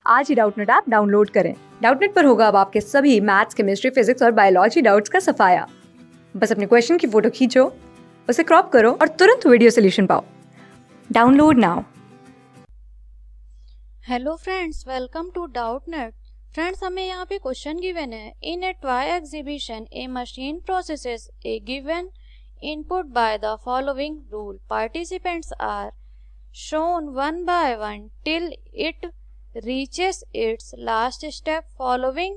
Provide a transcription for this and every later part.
आज ही Doubtnut app download करें। Doubtnut पर होगा अब आपके सभी मैथ्स, केमिस्ट्री, फिजिक्स और बायोलॉजी डाउट्स का सफाया। बस अपने क्वेश्चन की फोटो खींचो, उसे क्रॉप करो और तुरंत वीडियो सोल्यूशन पाओ। Download now. Hello friends, welcome to Doubtnut. Friends, हमें यहाँ पे क्वेश्चन गिवन है। In a toy exhibition a machine processes a given input by the following rule. Participants are shown one by one till it reaches its last step. Following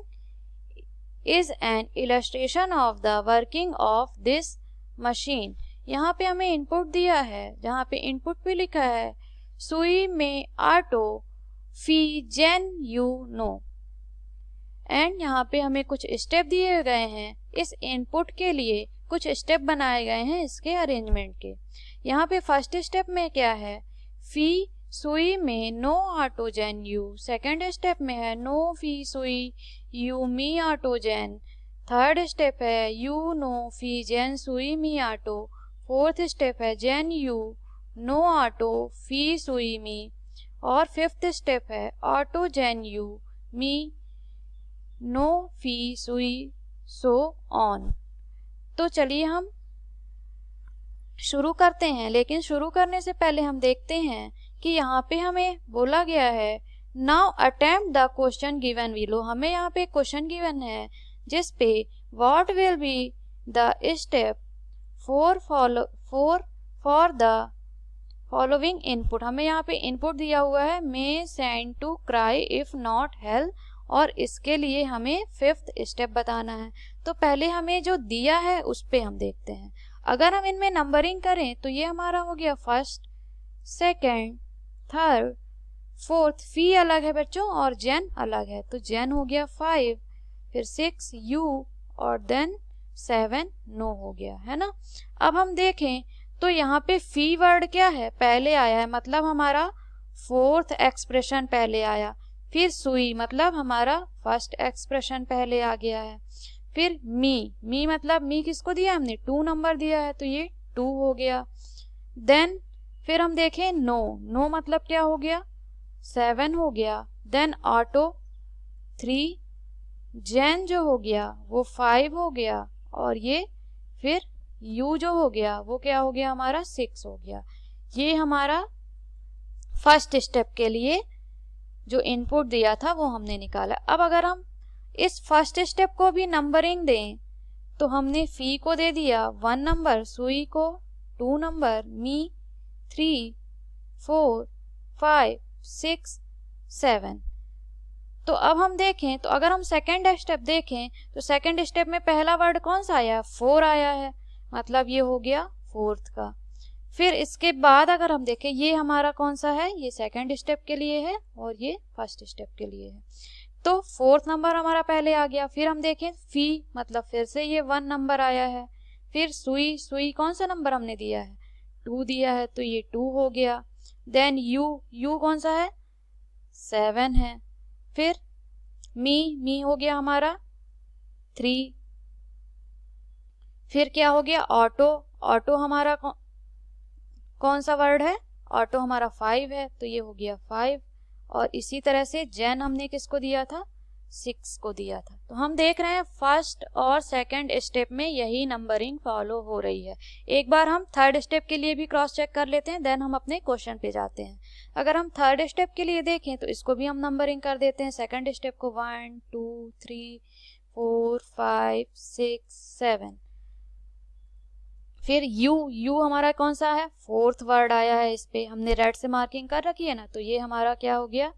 is an illustration of the working of this machine. यहाँ पे हमें input दिया है, जहाँ पे input पे लिखा है सुई में ऑटो फी जेन यू नो, एंड यहाँ पे हमें कुछ स्टेप दिए गए हैं। इस इनपुट के लिए कुछ स्टेप बनाए गए हैं इसके अरेंजमेंट के। यहाँ पे फर्स्ट स्टेप में क्या है, फी सुई में नो ऑटो जेन यू। सेकेंड स्टेप में है नो फी सुई यू मी ऑटो जेन। थर्ड स्टेप है यू नो फी जेन सुई मी ऑटो। फोर्थ स्टेप है जेन यू नो ऑटो फी सुई मी। और फिफ्थ स्टेप है ऑटो जेन यू मी नो फी सुई सो ऑन। तो चलिए हम शुरू करते हैं, लेकिन शुरू करने से पहले हम देखते हैं कि यहाँ पे हमें बोला गया है now attempt the question given below. हमें यहाँ पे क्वेश्चन गिवन है जिस पे what will be the step for the following input. हमें यहाँ पे इनपुट दिया हुआ है may send to cry if not help, और इसके लिए हमें फिफ्थ स्टेप बताना है। तो पहले हमें जो दिया है उस पे हम देखते हैं। अगर हम इनमें नंबरिंग करें तो ये हमारा हो गया फर्स्ट, सेकंड, थर्ड, फोर्थ। फी अलग है बच्चों और जेन अलग है, तो जेन हो गया 5, फिर 6 यू और देन 7 नो हो गया, है ना। अब हम देखें तो यहाँ पे फी वर्ड क्या है, पहले आया है, मतलब हमारा फोर्थ एक्सप्रेशन पहले आया। फिर सुई मतलब हमारा फर्स्ट एक्सप्रेशन पहले आ गया है। फिर मी मतलब मी किसको दिया हमने, 2 नंबर दिया है, तो ये 2 हो गया। देन फिर हम देखें नो मतलब क्या हो गया, 7 हो गया। देन ऑटो 3, जेन जो हो गया वो 5 हो गया, और ये फिर यू जो हो गया वो क्या हो गया हमारा 6 हो गया। ये हमारा फर्स्ट स्टेप के लिए जो इनपुट दिया था वो हमने निकाला। अब अगर हम इस फर्स्ट स्टेप को भी नंबरिंग दें तो हमने फी को दे दिया 1 नंबर, सुई को 2 नंबर, मी 3, 4, 5, 6, 7। तो अब हम देखें तो अगर हम सेकेंड स्टेप देखें तो सेकेंड स्टेप में पहला वर्ड कौन सा आया, 4 आया है, मतलब ये हो गया फोर्थ का। फिर इसके बाद अगर हम देखें ये हमारा कौन सा है, ये सेकेंड स्टेप के लिए है और ये फर्स्ट स्टेप के लिए है, तो फोर्थ नंबर हमारा पहले आ गया। फिर हम देखें फी मतलब फिर से ये 1 नंबर आया है। फिर सुई कौन सा नंबर हमने दिया है, 2 दिया है, तो ये 2 हो गया। देन यू कौन सा है, 7 है। फिर मी हो गया हमारा 3। फिर क्या हो गया ऑटो हमारा कौन सा वर्ड है, ऑटो हमारा 5 है, तो ये हो गया 5। और इसी तरह से जेन हमने किसको दिया था, 6 को दिया था। तो हम देख रहे हैं फर्स्ट और सेकंड स्टेप में यही नंबरिंग फॉलो हो रही है। एक बार हम थर्ड स्टेप के लिए भी क्रॉस चेक कर लेते हैं, देन हम अपने क्वेश्चन पे जाते हैं। अगर हम थर्ड स्टेप के लिए देखें तो इसको भी हम नंबरिंग कर देते हैं। सेकंड स्टेप को 1, 2, 3, 4, 5, 6, 7। फिर यू हमारा कौन सा है, फोर्थ वर्ड आया है, इस पे हमने रेड से मार्किंग कर रखी है ना, तो ये हमारा क्या हो गया,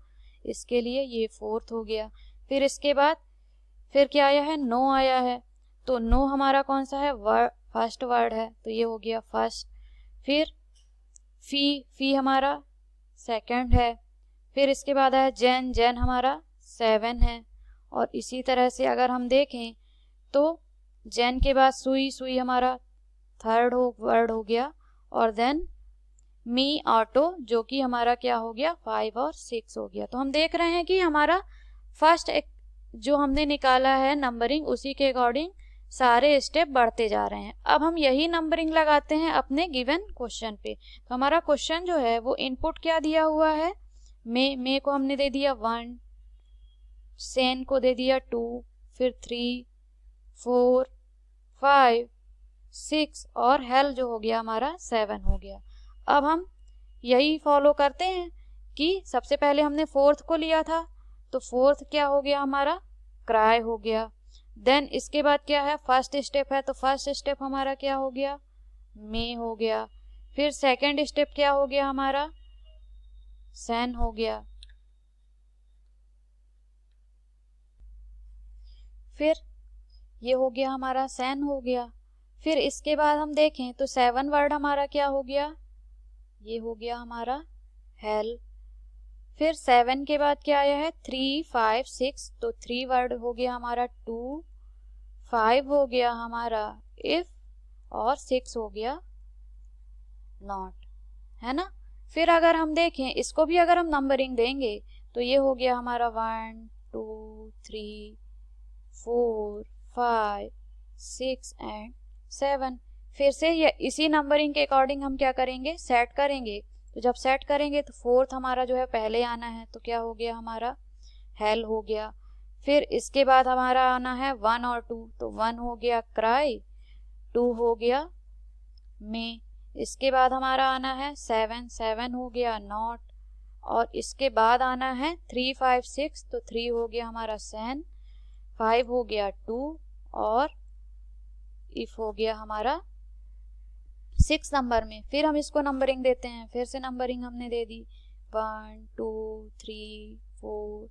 इसके लिए ये फोर्थ हो गया। फिर इसके बाद फिर क्या आया है, नो आया है, तो नो हमारा कौन सा है, फर्स्ट वर्ड है, तो ये हो गया फर्स्ट। फिर फी हमारा सेकंड है। फिर इसके बाद आया जेन हमारा 7 है। और इसी तरह से अगर हम देखें तो जेन के बाद सुई हमारा थर्ड वर्ड हो गया, और देन मी ऑटो जो कि हमारा क्या हो गया 5 और 6 हो गया। तो हम देख रहे हैं कि हमारा फर्स्ट जो हमने निकाला है नंबरिंग, उसी के अकॉर्डिंग सारे स्टेप बढ़ते जा रहे हैं। अब हम यही नंबरिंग लगाते हैं अपने गिवन क्वेश्चन पे। तो हमारा क्वेश्चन जो है वो इनपुट क्या दिया हुआ है, मे को हमने दे दिया 1, सेन को दे दिया 2, फिर 3, 4, 5, 6 और हेल जो हो गया हमारा 7 हो गया। अब हम यही फॉलो करते हैं कि सबसे पहले हमने फोर्थ को लिया था, तो फोर्थ क्या हो गया हमारा, क्राई हो गया। देन इसके बाद क्या है, फर्स्ट स्टेप है, तो फर्स्ट स्टेप हमारा क्या हो गया, मे हो गया। फिर सेकंड स्टेप क्या हो गया हमारा, सैन हो गया। फिर ये हो गया हमारा सैन हो गया। फिर इसके बाद हम देखें तो 7 वर्ड हमारा क्या हो गया, ये हो गया हमारा हेल। फिर 7 के बाद क्या आया है, 3, 5, 6, तो 3 वर्ड हो गया हमारा 2, 5 हो गया हमारा इफ, और 6 हो गया नॉट, है ना। फिर अगर हम देखें इसको भी अगर हम नंबरिंग देंगे तो ये हो गया हमारा 1, 2, 3, 4, 5, 6 एंड 7। फिर से ये इसी नंबरिंग के अकॉर्डिंग हम क्या करेंगे, सेट करेंगे। तो जब सेट करेंगे तो फोर्थ हमारा जो है पहले आना है, तो क्या हो गया हमारा, हेल हो गया। फिर इसके बाद हमारा आना है 1 और 2, तो 1 हो गया क्राई, 2 हो गया मे। इसके बाद हमारा आना है 7, 7 हो गया नॉट, और इसके बाद आना है 3, 5, 6, तो 3 हो गया हमारा सैन, 5 हो गया 2, और इफ हो गया हमारा 6 नंबर में। फिर हम इसको नंबरिंग देते हैं, फिर से नंबरिंग हमने दे दी 1, 2, 3, 4,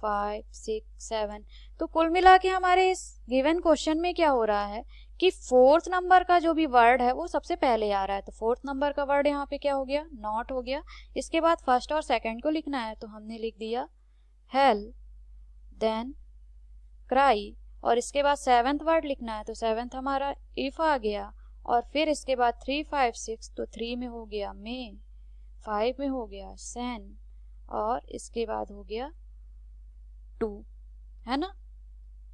5, 6, 7। तो कुल मिला के हमारे इस गिवन क्वेश्चन में क्या हो रहा है कि फोर्थ नंबर का जो भी वर्ड है वो सबसे पहले आ रहा है। तो फोर्थ नंबर का वर्ड यहाँ पे क्या हो गया, नॉट हो गया। इसके बाद फर्स्ट और सेकंड को लिखना है, तो हमने लिख दिया हेल, देन क्राई, और इसके बाद 7th वर्ड लिखना है, तो 7th हमारा इफ आ गया। और फिर इसके बाद 3, 5, 6, तो 3 में हो गया मे, 5 में हो गया सैन, और इसके बाद हो गया 2, है ना।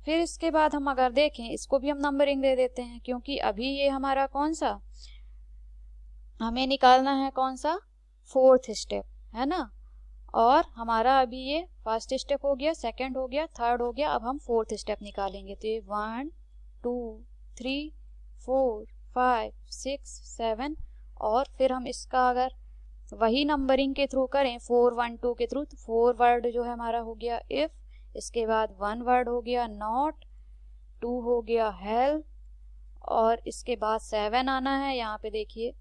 फिर इसके बाद हम अगर देखें इसको भी हम नंबरिंग दे देते हैं, क्योंकि अभी ये हमारा कौन सा, हमें निकालना है कौन सा, फोर्थ स्टेप, है ना। और हमारा अभी ये फर्स्ट स्टेप हो गया, सेकंड हो गया, थर्ड हो गया। अब हम फोर्थ स्टेप निकालेंगे, तो ये 1, 2, 3, 4, 5, 6, 7, और फिर हम इसका अगर वही नंबरिंग के थ्रू करें 4, 1, 2 के थ्रू, तो 4 वर्ड जो है हमारा हो गया इफ, इसके बाद 1 वर्ड हो गया नॉट, 2 हो गया हेल, और इसके बाद 7 आना है। यहाँ पे देखिए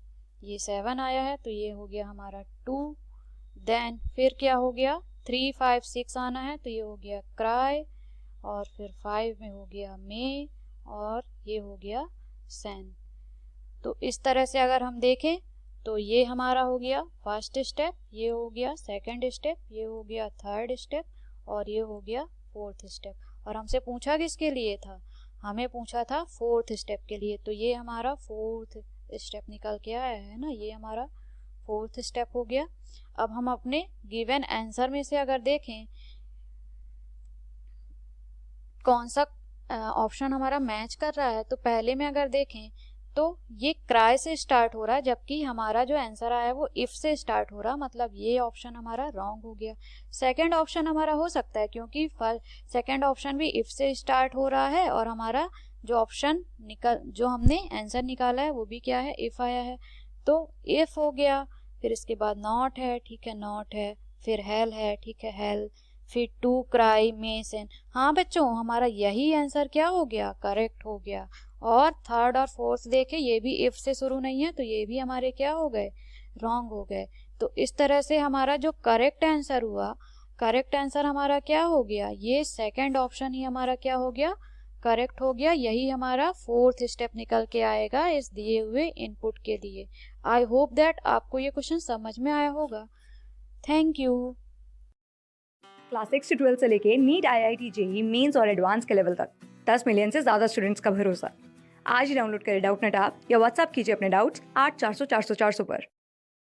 ये 7 आया है, तो ये हो गया हमारा 2। देन फिर क्या हो गया, 3, 5, 6 आना है, तो ये हो गया क्राई, और फिर 5 में हो गया मे, और ये हो गया सैन। तो इस तरह से अगर हम देखें तो ये हमारा हो गया फर्स्ट स्टेप, ये हो गया सेकंड स्टेप, ये हो गया थर्ड स्टेप, और ये हो गया फोर्थ स्टेप। और हमसे पूछा किसके लिए था, हमें पूछा था फोर्थ स्टेप के लिए, तो ये हमारा फोर्थ स्टेप निकल के आया है ना, ये हमारा फोर्थ स्टेप हो गया। अब हम अपने गिवन आंसर में से अगर देखें कौन सा ऑप्शन हमारा मैच कर रहा है, तो पहले में अगर देखें तो ये क्राई से स्टार्ट हो रहा है, जबकि हमारा जो आंसर आया है वो इफ से स्टार्ट हो रहा, मतलब ये ऑप्शन हमारा रॉन्ग हो गया। सेकंड ऑप्शन हमारा हो सकता है, क्योंकि सेकंड ऑप्शन भी इफ से स्टार्ट हो रहा है, और हमारा जो ऑप्शन जो हमने आंसर निकाला है वो भी क्या है, इफ आया है, तो इफ हो गया। फिर इसके बाद नॉट है, ठीक है नॉट है, फिर हेल है, ठीक है हेल, फिर 2 क्राई मे सैन। हाँ बच्चों, हमारा यही आंसर क्या हो गया, करेक्ट हो गया। और थर्ड और फोर्थ देखे ये भी इफ से शुरू नहीं है, तो ये भी हमारे क्या हो गए, रॉन्ग हो गए। तो इस तरह से हमारा जो करेक्ट आंसर हुआ, करेक्ट आंसर हमारा क्या हो गया, ये सेकंड ऑप्शन ही हमारा क्या हो गया, करेक्ट हो गया। यही हमारा फोर्थ स्टेप निकल के आएगा इस दिए हुए इनपुट के लिए। आई होप दैट आपको ये क्वेश्चन समझ में आया होगा। Thank you. क्लास 6 से 12 से लेके नीट, IIT, JEE मेंस और एडवांस के लेवल तक 10 मिलियन से ज़्यादा स्टूडेंट्स का भरोसा। आज ही डाउनलोड करें डाउटनेट ऐप या व्हाट्सएप कीजिए अपने डाउट्स 8400 400 400 पर।